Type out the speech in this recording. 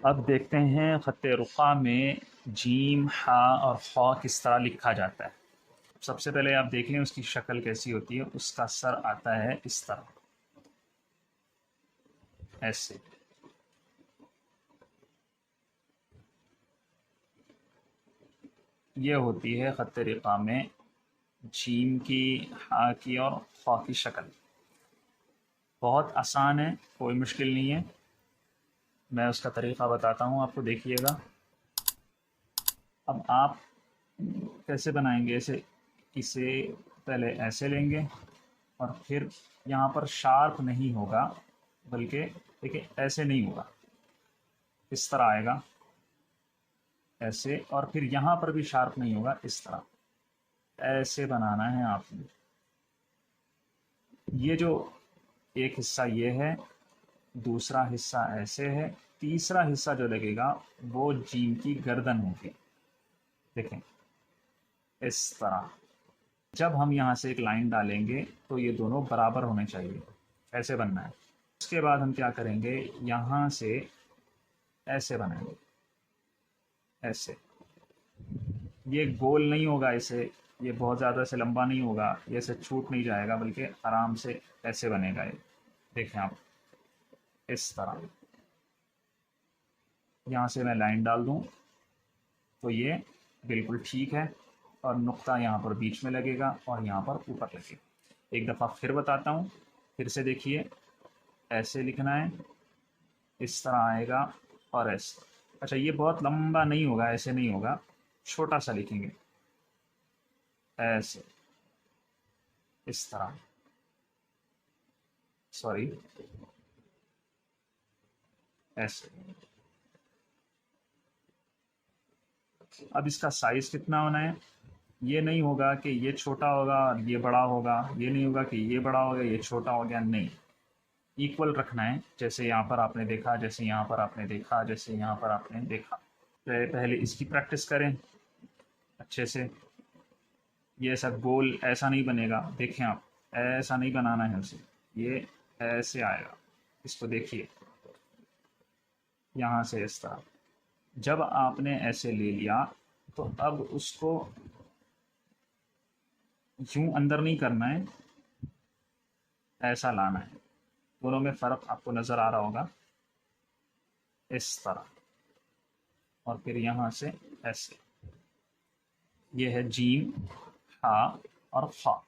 अब देखते हैं ख़त रुक़ा में जीम, हा और ख़ा किस तरह लिखा जाता है। सबसे पहले आप देख लें उसकी शक्ल कैसी होती है। उसका सर आता है इस तरह, ऐसे। ये होती है ख़त रुक़ा में जीम की, हा की और ख़ा की शक्ल। बहुत आसान है, कोई मुश्किल नहीं है। मैं उसका तरीक़ा बताता हूँ आपको, देखिएगा। अब आप कैसे बनाएंगे इसे? इसे पहले ऐसे लेंगे और फिर यहाँ पर शार्प नहीं होगा, बल्कि देखिए ऐसे नहीं होगा, इस तरह आएगा, ऐसे। और फिर यहाँ पर भी शार्प नहीं होगा, इस तरह ऐसे बनाना है आपने। ये जो एक हिस्सा ये है, दूसरा हिस्सा ऐसे है, तीसरा हिस्सा जो लगेगा वो जीम की गर्दन होगी। देखें इस तरह। जब हम यहाँ से एक लाइन डालेंगे तो ये दोनों बराबर होने चाहिए, ऐसे बनना है। उसके बाद हम क्या करेंगे, यहाँ से ऐसे बनाएंगे, ऐसे। ये गोल नहीं होगा, इसे ये बहुत ज़्यादा से लंबा नहीं होगा, ये ऐसे छूट नहीं जाएगा, बल्कि आराम से ऐसे बनेगा ये। देखें आप, इस तरह। यहाँ से मैं लाइन डाल दूँ तो ये बिल्कुल ठीक है, और नुक्ता यहाँ पर बीच में लगेगा और यहाँ पर ऊपर लगेगा। एक दफ़ा फिर बताता हूँ, फिर से देखिए। ऐसे लिखना है, इस तरह आएगा, और ऐसे। अच्छा, ये बहुत लंबा नहीं होगा, ऐसे नहीं होगा, छोटा सा लिखेंगे, ऐसे, इस तरह। सॉरी, ऐसे। अब इसका साइज़ कितना होना है? ये नहीं होगा कि ये छोटा होगा और ये बड़ा होगा, ये नहीं होगा कि ये बड़ा हो गया ये छोटा हो गया, नहीं। इक्वल रखना है, जैसे यहाँ पर आपने देखा, जैसे यहाँ पर आपने देखा, जैसे यहाँ पर आपने देखा। पहले इसकी प्रैक्टिस करें अच्छे से। ये ऐसा गोल ऐसा नहीं बनेगा, देखें आप, ऐसा नहीं बनाना है उसे, ये ऐसे आएगा। इसको देखिए, यहाँ से इस तरह। जब आपने ऐसे ले लिया तो अब उसको यूं अंदर नहीं करना है, ऐसा लाना है। दोनों में फ़र्क आपको नज़र आ रहा होगा, इस तरह। और फिर यहाँ से ऐसे। ये है जीम, हा और फा।